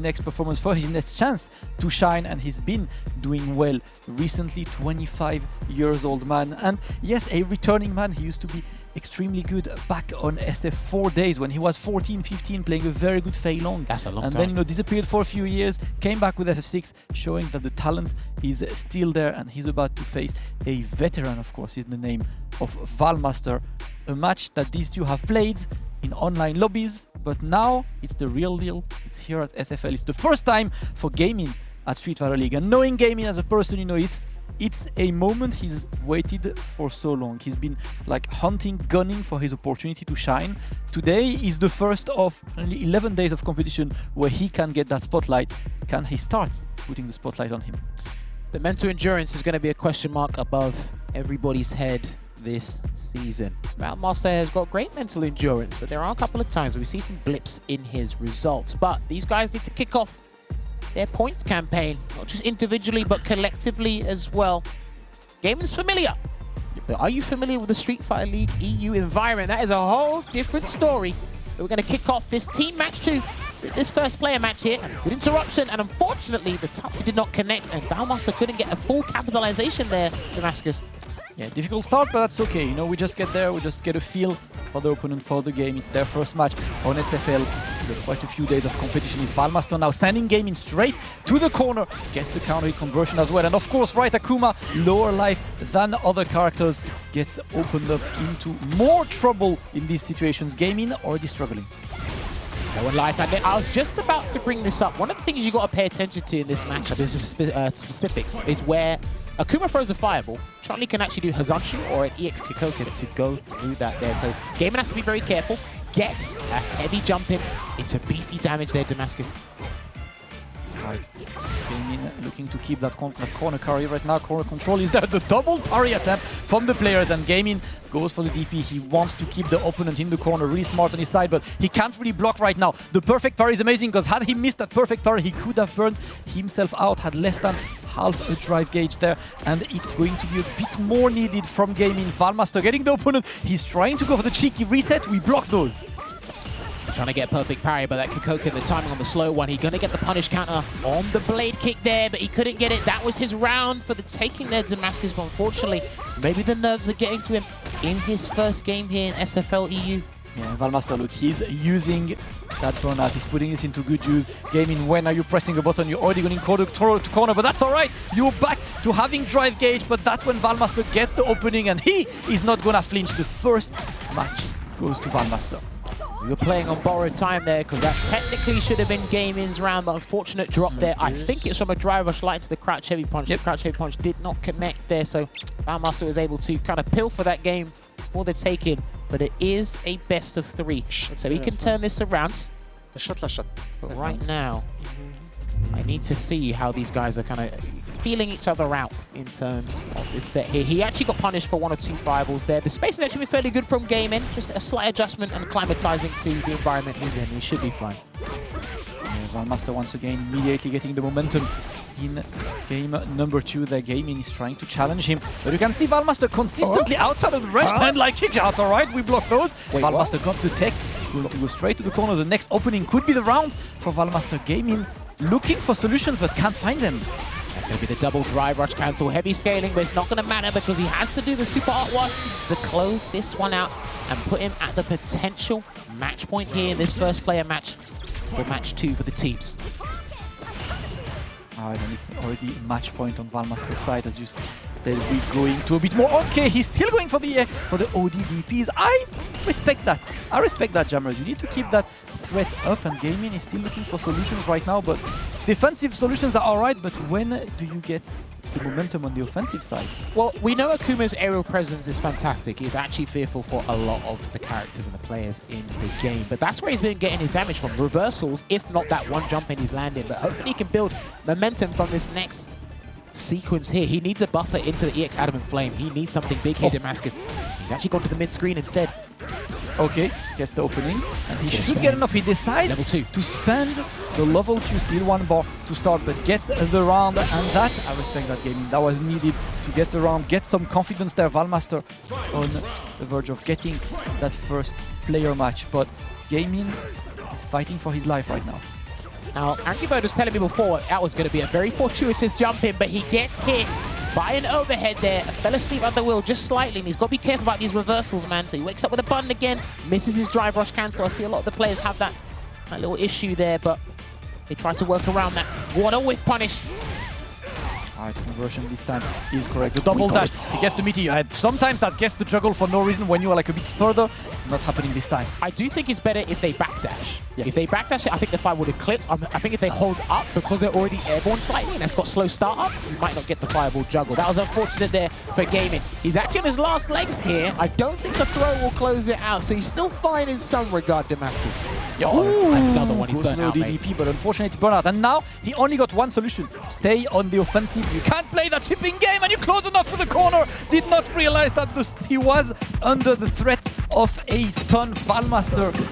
next performance, for his next chance to shine, and he's been doing well recently. 25 years old man, and yes, a returning man. He used to be extremely good back on SF4 days when he was 14, 15, playing a very good Fei Long. That's a long and time. then disappeared for a few years, came back with SF6, showing that the talent is still there, and he's about to face a veteran, of course, in the name of Valmaster. A match that these two have played in online lobbies, but now it's the real deal. It's here at SFL. It's the first time for GameIn at Street Fighter League, and knowing GameIn as a person, you know, it's a moment he's waited for so long. He's been like hunting, gunning for his opportunity to shine. Today is the first of only 11 days of competition where he can get that spotlight. Can he start putting the spotlight on him? The mental endurance is going to be a question mark above everybody's head this season. Valmaster has got great mental endurance, but there are a couple of times where we see some blips in his results. But these guys need to kick off their points campaign, not just individually, but collectively as well. GameIn's familiar. But are you familiar with the Street Fighter League EU environment? That is a whole different story. But we're going to kick off this team match 2 with this first player match here. Good interruption, and unfortunately, the Tutsi did not connect, and Valmaster couldn't get a full capitalization there, Damascus. Yeah, difficult start, but that's okay. You know, we just get there, we just get a feel for the opponent, for the game. It's their first match on SFL. Quite a few days of competition. Is Valmaster now sending GameIn straight to the corner, gets the counter hit conversion as well, and of course, right, Akuma, lower life than other characters, gets opened up into more trouble in these situations. GameIn already struggling. No one life, and I was just about to bring this up. One of the things you got to pay attention to in this matchup is specifics, is where Akuma throws a fireball. Chun-li can actually do Hazanshi or an EX Kikoken to go through that there. So GameIn has to be very careful. Gets a heavy jump in. It's a beefy damage there, Damascus. Right. GameIn looking to keep that corner carry right now. Corner control is there. The double parry attempt from the players, and GameIn goes for the DP. He wants to keep the opponent in the corner, really smart on his side, but he can't really block right now. The perfect parry is amazing, because had he missed that perfect parry, he could have burned himself out, had less than half a drive gauge there, and it's going to be a bit more needed from GameIn. Valmaster getting the opponent. He's trying to go for the cheeky reset. We block those. Trying to get a perfect parry, but that Kikoken, the timing on the slow one, he's going to get the punish counter on the blade kick there, but he couldn't get it. That was his round for the taking there, Damascus, but unfortunately, maybe the nerves are getting to him in his first game here in SFL EU. Yeah, Valmaster, look, he's using that burnout, he's putting this into good use. GameIn, when are you pressing a button? You're already going corner to corner, but that's alright. You're back to having drive gauge, but that's when Valmaster gets the opening, and he is not going to flinch. The first match goes to Valmaster. We were playing on borrowed time there, because that technically should have been GameIn's round, but unfortunate drop there. I think it's from a drive rush light to the crouch heavy punch. Yep. The crouch heavy punch did not connect there, so Valmaster was able to kind of pilfer that game for the taking, but it is a best of 3. So he can turn this around. But right now, I need to see how these guys are kind of feeling each other out in terms of this set here. He actually got punished for 1 or 2 fireballs there. The space has actually been fairly good from GameIn. Just a slight adjustment and acclimatizing to the environment he's in. He should be fine. Yeah, Valmaster once again immediately getting the momentum in game number 2. Their GameIn is trying to challenge him, but you can see Valmaster consistently outside of the range and like kick out. All right, we block those. Wait, Valmaster got the tech, going to go straight to the corner. The next opening could be the round for Valmaster. GameIn looking for solutions but can't find them. That's going to be the double drive rush cancel. Heavy scaling, but it's not going to matter because he has to do the super art one to close this one out and put him at the potential match point here in this first player match for match 2 for the teams. Alright, and it's already match point on Valmaster's side, as you said. We're going to a bit more. Okay, he's still going for the OD DPs. I respect that. I respect that, Jammer. You need to keep that threat up, and GameIn is still looking for solutions right now, but defensive solutions are alright, but when do you get the momentum on the offensive side? Well, we know Akuma's aerial presence is fantastic. He's actually fearful for a lot of the characters and the players in the game, but that's where he's been getting his damage from. Reversals, if not that one jump in he's landing, but hopefully he can build momentum from this next sequence here. He needs a buffer into the EX Adamant Flame. He needs something big here, Damascus. He's actually gone to the mid screen instead. Okay, gets the opening, and he should get enough. He decides to spend the level 2 steal 1 bar to start, but gets the round, and that, I respect that GameIn. That was needed to get the round, get some confidence there. Valmaster on the verge of getting that first player match, but GameIn is fighting for his life right now. Now, Angry Bird was telling me before that was going to be a very fortuitous jump in, but he gets hit by an overhead there. Fell asleep at the wheel just slightly, and he's got to be careful about these reversals, man. So he wakes up with a button again, misses his drive rush cancel. I see a lot of the players have that little issue there, but they try to work around that. What a whiff punish. Alright, conversion this time is correct. The double dash, he gets to meet you. Sometimes that gets to juggle for no reason when you are like a bit further. Not happening this time. I do think it's better if they backdash. Yeah. If they backdash it, I think the fight would have clipped. I think if they hold up, because they're already airborne slightly and it's got slow start up, you might not get the fireball juggle. That was unfortunate there for GameIn. He's actually on his last legs here. I don't think the throw will close it out, so he's still fine in some regard, Damascus. Yo, another one, he's burnt out, DDP, but unfortunately it's burnt out. And now he only got one solution. Stay on the offensive. You can't play that chipping game and you're close enough to the corner. Did not realize that he was under the threat of a stun. Valmaster